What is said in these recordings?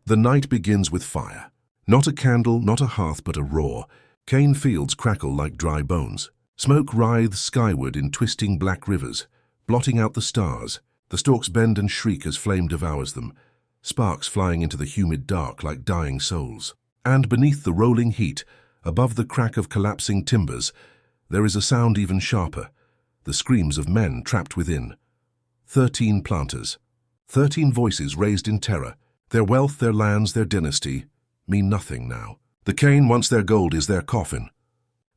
The night begins with fire. Not a candle, not a hearth, but a roar. Cane fields crackle like dry bones. Smoke writhes skyward in twisting black rivers, blotting out the stars. The stalks bend and shriek as flame devours them, sparks flying into the humid dark like dying souls. And beneath the rolling heat, above the crack of collapsing timbers, there is a sound even sharper, the screams of men trapped within. 13 planters. 13 voices raised in terror. Their wealth, their lands, their dynasty mean nothing now. The cane, once their gold, is their coffin.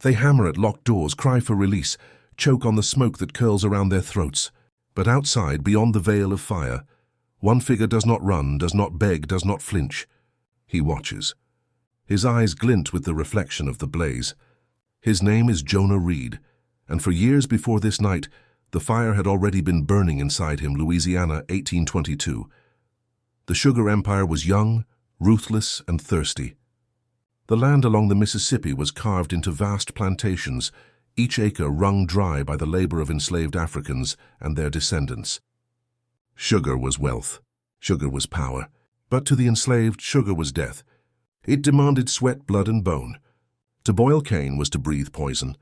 They hammer at locked doors, cry for release, choke on the smoke that curls around their throats. But outside, beyond the veil of fire, one figure does not run, does not beg, does not flinch. He watches. His eyes glint with the reflection of the blaze. His name is Jonah Reed, and for years before this night, the fire had already been burning inside him. Louisiana, 1822. The sugar empire was young, ruthless, and thirsty. The land along the Mississippi was carved into vast plantations, each acre wrung dry by the labor of enslaved Africans and their descendants. Sugar was wealth. Sugar was power. But to the enslaved, sugar was death. It demanded sweat, blood, and bone. To boil cane was to breathe poison.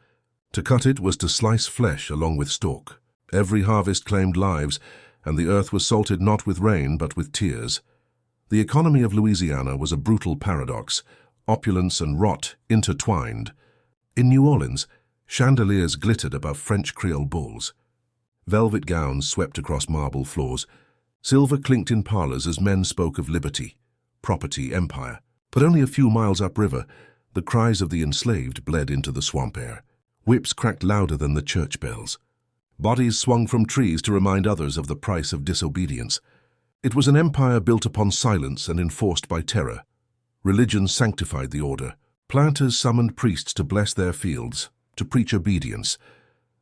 To cut it was to slice flesh along with stalk. Every harvest claimed lives, and the earth was salted not with rain but with tears. The economy of Louisiana was a brutal paradox, opulence and rot intertwined. In New Orleans, chandeliers glittered above French Creole bulls. Velvet gowns swept across marble floors. Silver clinked in parlors as men spoke of liberty, property, empire. But only a few miles upriver, the cries of the enslaved bled into the swamp air. Whips cracked louder than the church bells. Bodies swung from trees to remind others of the price of disobedience. It was an empire built upon silence and enforced by terror. Religion sanctified the order. Planters summoned priests to bless their fields, to preach obedience,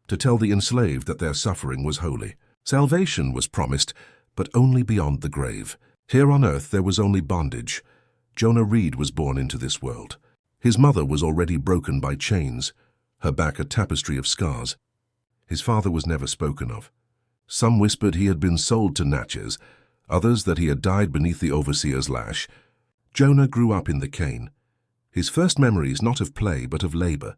to tell the enslaved that their suffering was holy. Salvation was promised, but only beyond the grave. Here on earth there was only bondage. Jonah Reed was born into this world. His mother was already broken by chains, her back a tapestry of scars. His father was never spoken of. Some whispered he had been sold to Natchez, others that he had died beneath the overseer's lash. Jonah grew up in the cane. His first memories not of play but of labor.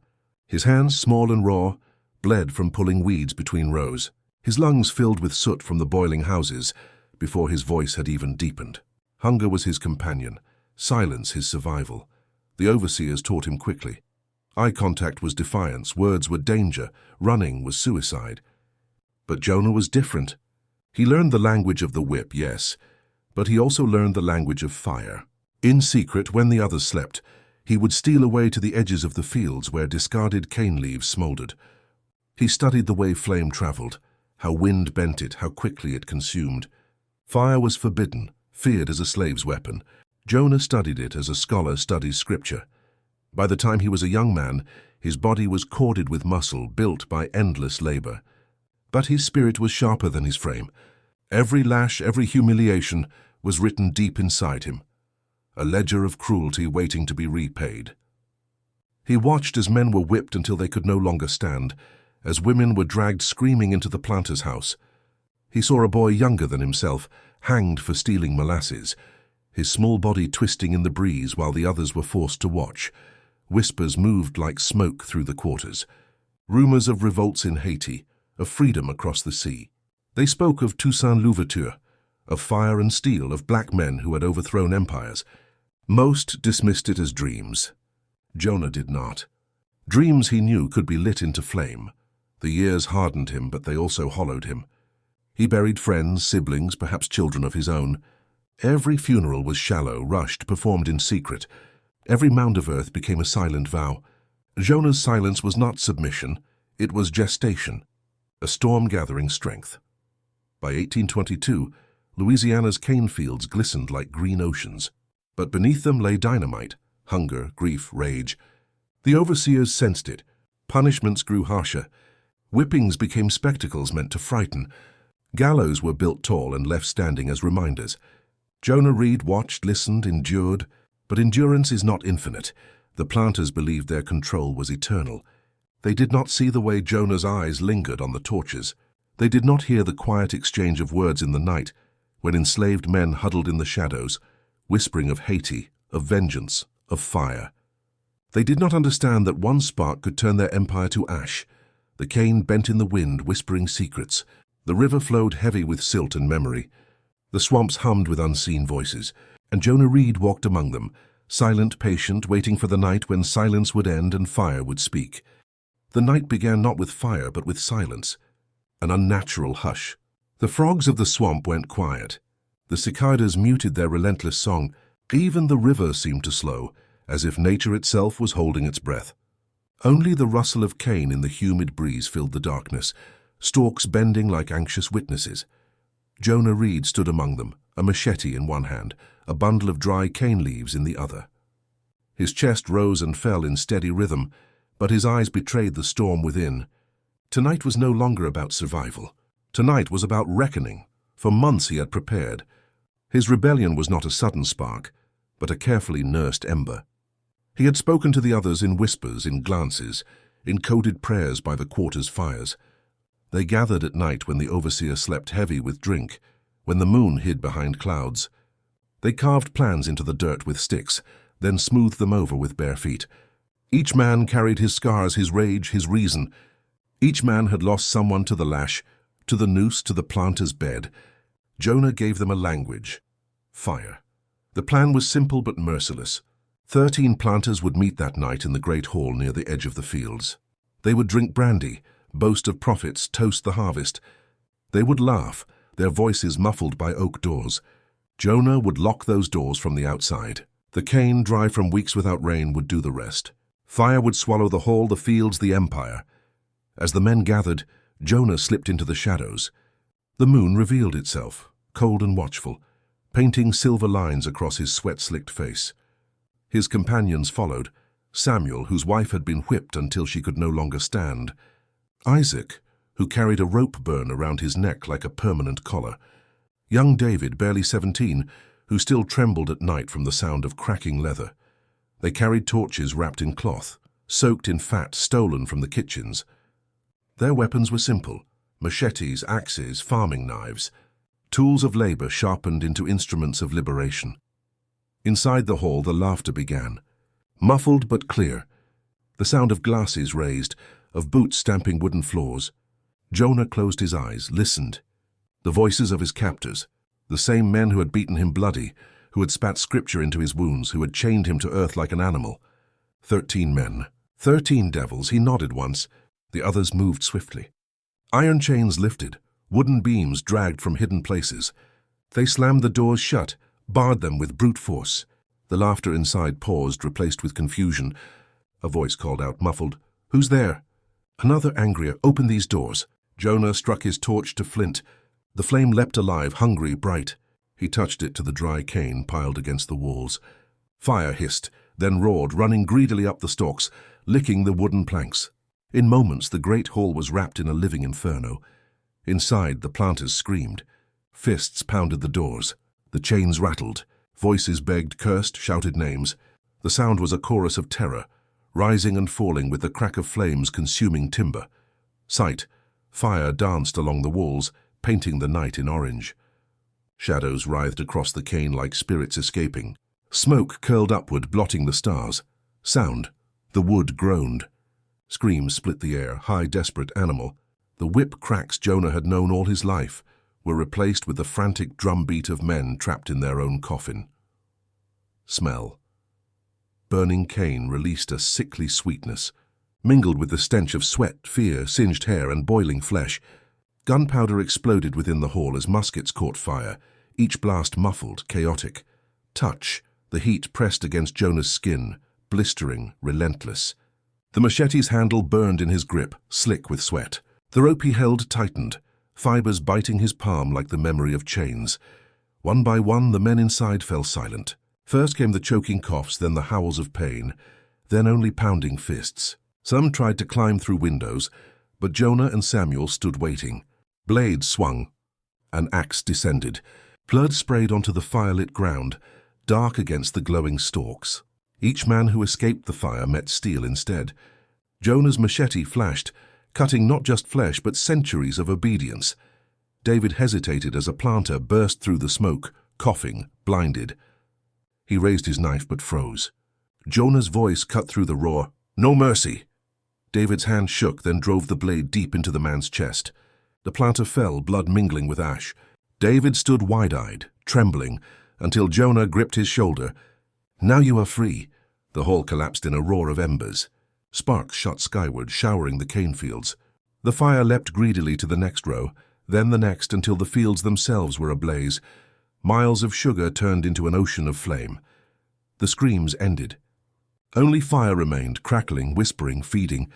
His hands, small and raw, bled from pulling weeds between rows. His lungs filled with soot from the boiling houses before his voice had even deepened. Hunger was his companion, silence his survival. The overseers taught him quickly. Eye contact was defiance, words were danger, running was suicide. But Jonah was different. He learned the language of the whip, yes, but he also learned the language of fire. In secret, when the others slept, he would steal away to the edges of the fields where discarded cane leaves smoldered. He studied the way flame traveled, how wind bent it, how quickly it consumed. Fire was forbidden, feared as a slave's weapon. Jonah studied it as a scholar studies scripture. By the time he was a young man, his body was corded with muscle, built by endless labor. But his spirit was sharper than his frame. Every lash, every humiliation was written deep inside him, a ledger of cruelty waiting to be repaid. He watched as men were whipped until they could no longer stand, as women were dragged screaming into the planter's house. He saw a boy younger than himself, hanged for stealing molasses, his small body twisting in the breeze while the others were forced to watch. Whispers moved like smoke through the quarters. Rumors of revolts in Haiti, of freedom across the sea. They spoke of Toussaint Louverture, of fire and steel, of black men who had overthrown empires. Most dismissed it as dreams. Jonah did not. Dreams, he knew, could be lit into flame. The years hardened him, but they also hollowed him. He buried friends, siblings, perhaps children of his own. Every funeral was shallow, rushed, performed in secret. Every mound of earth became a silent vow. Jonah's silence was not submission, it was gestation, a storm gathering strength. By 1822, Louisiana's cane fields glistened like green oceans, but beneath them lay dynamite, hunger, grief, rage. The overseers sensed it. Punishments grew harsher. Whippings became spectacles meant to frighten. Gallows were built tall and left standing as reminders. Jonah Reed watched, listened, endured, but endurance is not infinite. The planters believed their control was eternal. They did not see the way Jonah's eyes lingered on the torches. They did not hear the quiet exchange of words in the night, when enslaved men huddled in the shadows, whispering of Haiti, of vengeance, of fire. They did not understand that one spark could turn their empire to ash. The cane bent in the wind, whispering secrets. The river flowed heavy with silt and memory. The swamps hummed with unseen voices, and Jonah Reed walked among them, silent, patient, waiting for the night when silence would end and fire would speak. The night began not with fire, but with silence, an unnatural hush. The frogs of the swamp went quiet. The cicadas muted their relentless song. Even the river seemed to slow, as if nature itself was holding its breath. Only the rustle of cane in the humid breeze filled the darkness, stalks bending like anxious witnesses. Jonah Reed stood among them, a machete in one hand, a bundle of dry cane leaves in the other. His chest rose and fell in steady rhythm, but his eyes betrayed the storm within. Tonight was no longer about survival. Tonight was about reckoning. For months he had prepared. His rebellion was not a sudden spark, but a carefully nursed ember. He had spoken to the others in whispers, in glances, in coded prayers by the quarter's fires. They gathered at night when the overseer slept heavy with drink, when the moon hid behind clouds. They carved plans into the dirt with sticks, then smoothed them over with bare feet. Each man carried his scars, his rage, his reason. Each man had lost someone to the lash, to the noose, to the planter's bed. Jonah gave them a language: fire. The plan was simple but merciless. 13 planters would meet that night in the great hall near the edge of the fields. They would drink brandy, boast of profits, toast the harvest. They would laugh, their voices muffled by oak doors. Jonah would lock those doors from the outside. The cane, dry from weeks without rain, would do the rest. Fire would swallow the hall, the fields, the empire. As the men gathered, Jonah slipped into the shadows. The moon revealed itself, cold and watchful, painting silver lines across his sweat-slicked face. His companions followed: Samuel, whose wife had been whipped until she could no longer stand; Isaac, who carried a rope burn around his neck like a permanent collar; young David, barely 17, who still trembled at night from the sound of cracking leather. They carried torches wrapped in cloth, soaked in fat stolen from the kitchens. Their weapons were simple: machetes, axes, farming knives, tools of labor sharpened into instruments of liberation. Inside the hall, the laughter began, muffled but clear, the sound of glasses raised, of boots stamping wooden floors. Jonah closed his eyes, listened. The voices of his captors, the same men who had beaten him bloody, who had spat scripture into his wounds, who had chained him to earth like an animal. 13 men, 13 devils. He nodded once. The others moved swiftly. Iron chains lifted, wooden beams dragged from hidden places. They slammed the doors shut, barred them with brute force. The laughter inside paused, replaced with confusion. A voice called out, muffled, "Who's there?" Another, angrier, "Open these doors." Jonah struck his torch to flint. The flame leapt alive, hungry, bright. He touched it to the dry cane piled against the walls. Fire hissed, then roared, running greedily up the stalks, licking the wooden planks. In moments, the great hall was wrapped in a living inferno. Inside, the planters screamed. Fists pounded the doors. The chains rattled. Voices begged, cursed, shouted names. The sound was a chorus of terror, rising and falling with the crack of flames consuming timber. Sight, fire danced along the walls, painting the night in orange. Shadows writhed across the cane like spirits escaping. Smoke curled upward, blotting the stars. Sound, the wood groaned. Screams split the air, high, desperate, animal. The whip cracks Jonah had known all his life were replaced with the frantic drumbeat of men trapped in their own coffin. Smell. Burning cane released a sickly sweetness, mingled with the stench of sweat, fear, singed hair, and boiling flesh. Gunpowder exploded within the hall as muskets caught fire, each blast muffled, chaotic. Touch, the heat pressed against Jonah's skin, blistering, relentless. The machete's handle burned in his grip, slick with sweat. The rope he held tightened, fibers biting his palm like the memory of chains. One by one, the men inside fell silent. First came the choking coughs, then the howls of pain, then only pounding fists. Some tried to climb through windows, but Jonah and Samuel stood waiting. Blades swung. An axe descended. Blood sprayed onto the firelit ground, dark against the glowing stalks. Each man who escaped the fire met steel instead. Jonah's machete flashed, cutting not just flesh but centuries of obedience. David hesitated as a planter burst through the smoke, coughing, blinded. He raised his knife but froze. Jonah's voice cut through the roar. "No mercy!" David's hand shook, then drove the blade deep into the man's chest. The planter fell, blood mingling with ash. David stood wide-eyed, trembling, until Jonah gripped his shoulder. "Now you are free." The hall collapsed in a roar of embers. Sparks shot skyward, showering the cane fields. The fire leapt greedily to the next row, then the next, until the fields themselves were ablaze. Miles of sugar turned into an ocean of flame. The screams ended. Only fire remained, crackling, whispering, feeding.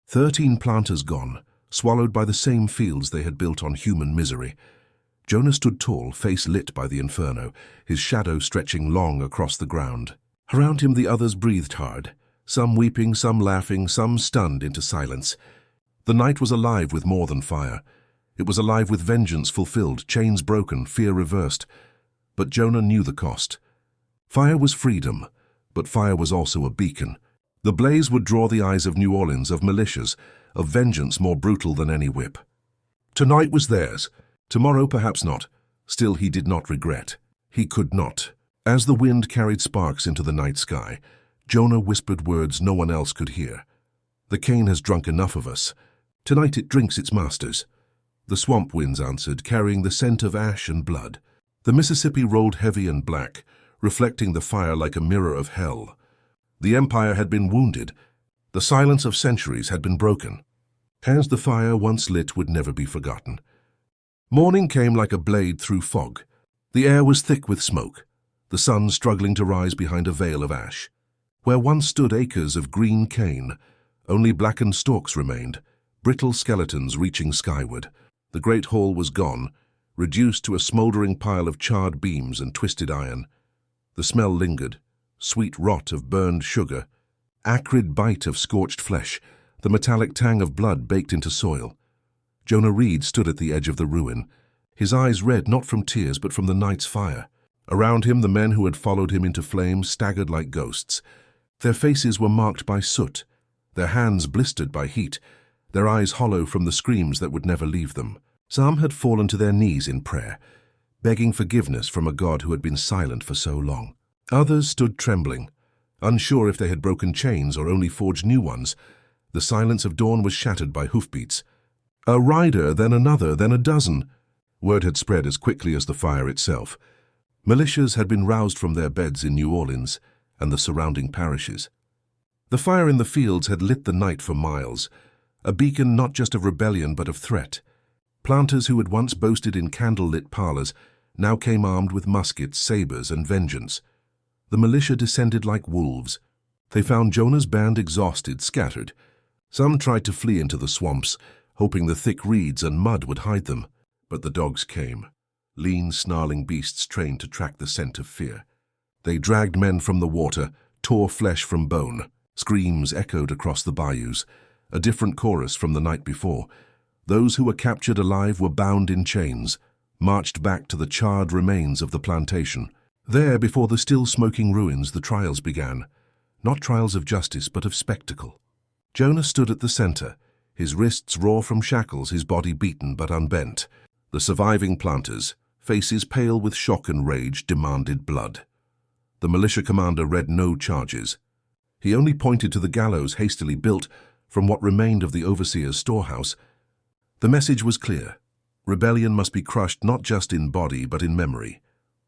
13 planters gone, swallowed by the same fields they had built on human misery. Jonah stood tall, face lit by the inferno, his shadow stretching long across the ground. Around him the others breathed hard, some weeping, some laughing, some stunned into silence. The night was alive with more than fire. It was alive with vengeance fulfilled, chains broken, fear reversed. But Jonah knew the cost. Fire was freedom, but fire was also a beacon. The blaze would draw the eyes of New Orleans, of militias, of vengeance more brutal than any whip. Tonight was theirs, tomorrow perhaps not. Still he did not regret. He could not. As the wind carried sparks into the night sky, Jonah whispered words no one else could hear. "The cane has drunk enough of us. Tonight it drinks its masters." The swamp winds answered, carrying the scent of ash and blood. The Mississippi rolled heavy and black, reflecting the fire like a mirror of hell. The empire had been wounded. The silence of centuries had been broken. Hands the fire once lit would never be forgotten. Morning came like a blade through fog. The air was thick with smoke, the sun struggling to rise behind a veil of ash. Where once stood acres of green cane, only blackened stalks remained, brittle skeletons reaching skyward. The great hall was gone, reduced to a smouldering pile of charred beams and twisted iron. The smell lingered, sweet rot of burned sugar, acrid bite of scorched flesh, the metallic tang of blood baked into soil. Jonah Reed stood at the edge of the ruin, his eyes red not from tears but from the night's fire. Around him the men who had followed him into flames staggered like ghosts. Their faces were marked by soot, their hands blistered by heat, their eyes hollow from the screams that would never leave them. Some had fallen to their knees in prayer, begging forgiveness from a God who had been silent for so long. Others stood trembling, unsure if they had broken chains or only forged new ones. The silence of dawn was shattered by hoofbeats. A rider, then another, then a dozen. Word had spread as quickly as the fire itself. Militias had been roused from their beds in New Orleans and the surrounding parishes. The fire in the fields had lit the night for miles, a beacon not just of rebellion but of threat. Planters who had once boasted in candle-lit parlors now came armed with muskets, sabers, and vengeance. The militia descended like wolves. They found Jonah's band exhausted, scattered. Some tried to flee into the swamps, hoping the thick reeds and mud would hide them. But the dogs came, lean, snarling beasts trained to track the scent of fear. They dragged men from the water, tore flesh from bone. Screams echoed across the bayous, a different chorus from the night before. Those who were captured alive were bound in chains, marched back to the charred remains of the plantation. There, before the still smoking ruins, the trials began. Not trials of justice, but of spectacle. Jonah stood at the center, his wrists raw from shackles, his body beaten but unbent. The surviving planters, faces pale with shock and rage, demanded blood. The militia commander read no charges. He only pointed to the gallows hastily built from what remained of the overseer's storehouse. The message was clear. Rebellion must be crushed not just in body but in memory.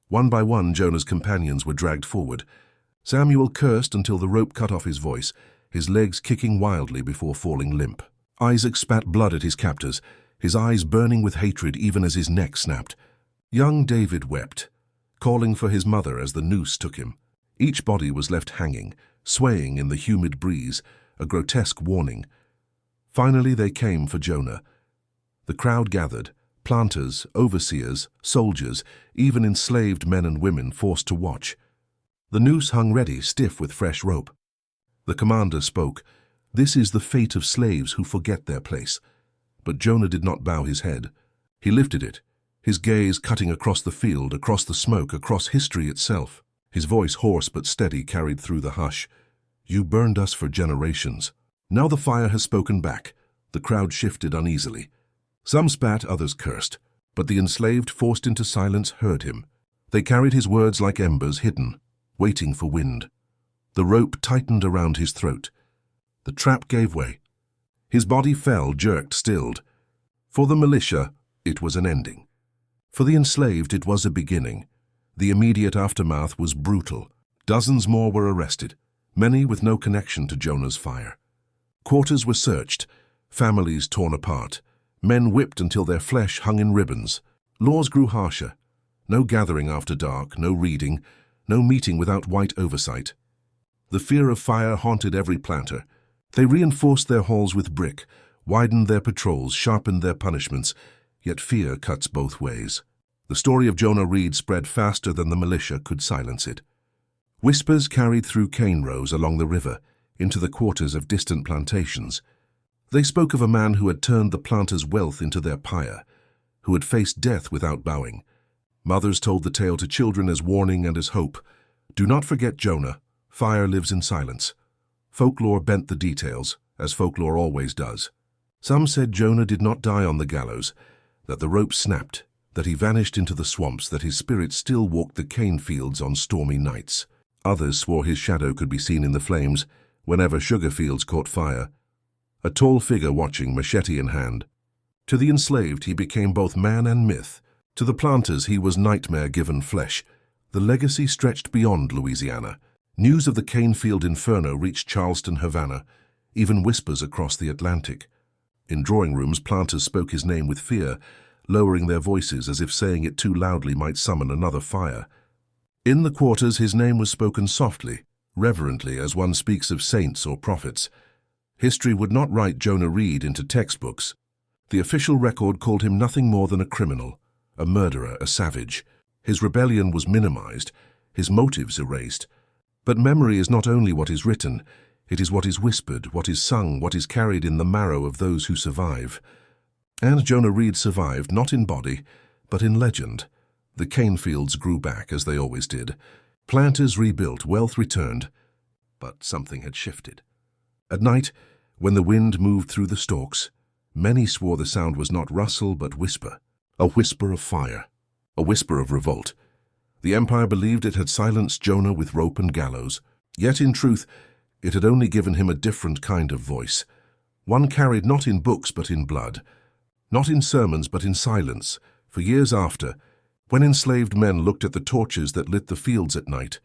One by one, Jonah's companions were dragged forward. Samuel cursed until the rope cut off his voice, his legs kicking wildly before falling limp. Isaac spat blood at his captors, his eyes burning with hatred even as his neck snapped. Young David wept, calling for his mother as the noose took him. Each body was left hanging, swaying in the humid breeze, a grotesque warning. Finally they came for Jonah. The crowd gathered, planters, overseers, soldiers, even enslaved men and women forced to watch. The noose hung ready, stiff with fresh rope. The commander spoke. "This is the fate of slaves who forget their place." But Jonah did not bow his head. He lifted it, his gaze cutting across the field, across the smoke, across history itself. His voice, hoarse but steady, carried through the hush. "You burned us for generations. Now the fire has spoken back." The crowd shifted uneasily. Some spat, others cursed, but the enslaved, forced into silence, heard him. They carried his words like embers hidden. waiting for wind. The rope tightened around his throat. The trap gave way. His body fell, jerked, stilled. For the militia, it was an ending. For the enslaved, it was a beginning. The immediate aftermath was brutal. Dozens more were arrested, many with no connection to Jonah's fire. Quarters were searched, families torn apart, men whipped until their flesh hung in ribbons. Laws grew harsher. No gathering after dark, no reading, no meeting without white oversight. The fear of fire haunted every planter. They reinforced their halls with brick, widened their patrols, sharpened their punishments, yet fear cuts both ways. The story of Jonah Reed spread faster than the militia could silence it. Whispers carried through cane rows along the river, into the quarters of distant plantations. They spoke of a man who had turned the planters' wealth into their pyre, who had faced death without bowing. Mothers told the tale to children as warning and as hope. Do not forget Jonah. Fire lives in silence. Folklore bent the details, as folklore always does. Some said Jonah did not die on the gallows, that the rope snapped, that he vanished into the swamps, that his spirit still walked the cane fields on stormy nights. Others swore his shadow could be seen in the flames whenever sugar fields caught fire, a tall figure watching, machete in hand. To the enslaved, he became both man and myth. To the planters, he was nightmare given flesh. The legacy stretched beyond Louisiana. News of the cane field inferno reached Charleston, Havana, even whispers across the Atlantic. In drawing rooms, planters spoke his name with fear, lowering their voices as if saying it too loudly might summon another fire. In the quarters, his name was spoken softly, reverently, as one speaks of saints or prophets. History would not write Jonah Reed into textbooks. The official record called him nothing more than a criminal, a murderer, a savage. His rebellion was minimized, his motives erased. But memory is not only what is written, it is what is whispered, what is sung, what is carried in the marrow of those who survive. And Jonah Reed survived, not in body, but in legend. The cane fields grew back, as they always did. Planters rebuilt, wealth returned, but something had shifted. At night, when the wind moved through the stalks, many swore the sound was not rustle but whisper, a whisper of fire, a whisper of revolt. The empire believed it had silenced Jonah with rope and gallows, yet in truth, it had only given him a different kind of voice, one carried not in books but in blood, not in sermons but in silence. For years after, when enslaved men looked at the torches that lit the fields at night,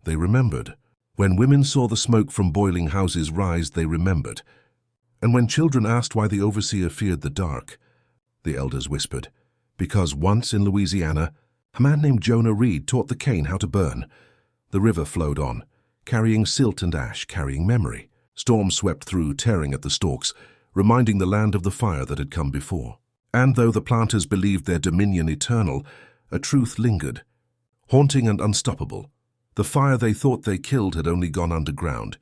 they remembered. When women saw the smoke from boiling houses rise, they remembered. And when children asked why the overseer feared the dark, the elders whispered, because once in Louisiana, a man named Jonah Reed taught the cane how to burn. The river flowed on, carrying silt and ash, carrying memory. Storms swept through, tearing at the stalks, reminding the land of the fire that had come before. And though the planters believed their dominion eternal, a truth lingered, haunting and unstoppable. The fire they thought they killed had only gone underground,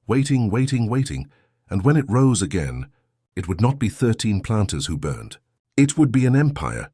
waiting, waiting, waiting, and when it rose again, it would not be 13 planters who burned. It would be an empire,